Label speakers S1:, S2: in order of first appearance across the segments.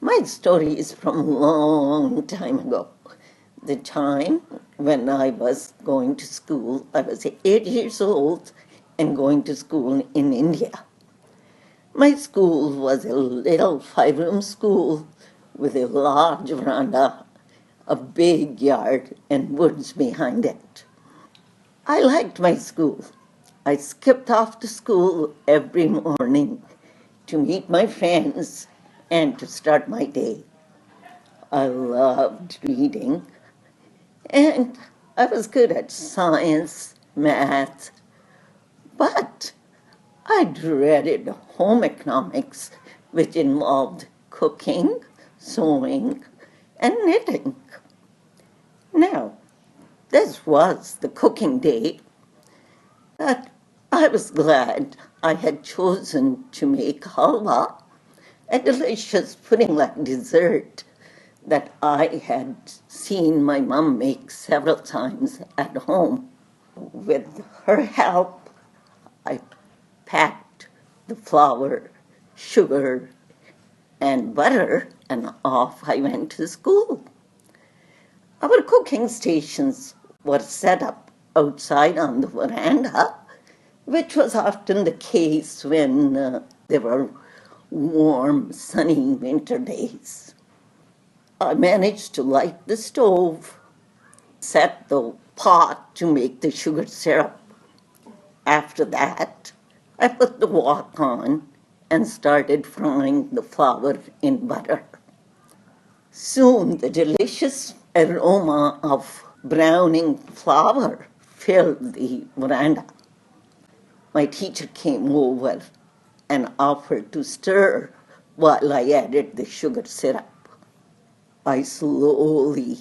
S1: My story is from a long time ago. The time when I was going to school, I was 8 years old and going to school in India. My school was a little 5-room school with a large veranda, a big yard, and woods behind it. I liked my school. I skipped off to school every morning to meet my friends and to start my day. I loved reading, and I was good at science, math, but I dreaded home economics, which involved cooking, sewing, and knitting. Now, this was the cooking day, but I was glad I had chosen to make halwa, a delicious pudding-like dessert that I had seen my mom make several times at home. With her help, I packed the flour, sugar, and butter, and off I went to school. Our cooking stations were set up outside on the veranda, which was often the case when there were warm, sunny winter days. I managed to light the stove, set the pot to make the sugar syrup. After that, I put the wok on and started frying the flour in butter. Soon the delicious aroma of browning flour filled the veranda. My teacher came over and offered to stir while I added the sugar syrup. I slowly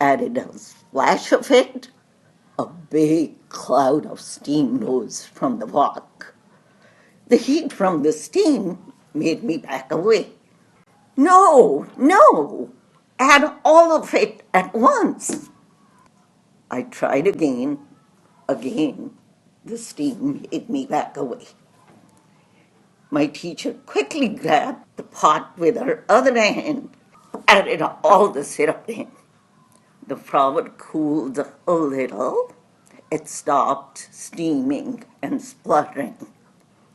S1: added a splash of it. A big cloud of steam rose from the wok. The heat from the steam made me back away. No, no, add all of it at once. I tried again. The steam made me back away. My teacher quickly grabbed the pot with her other hand, added all the syrup in. The flour cooled a little. It stopped steaming and spluttering.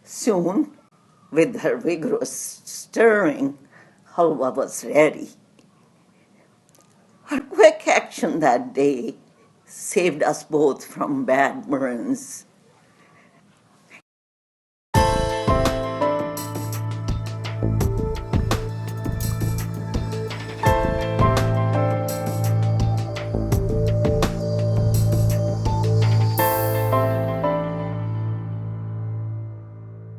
S1: Soon, with her vigorous stirring, halwa was ready. Her quick action that day saved us both from bad burns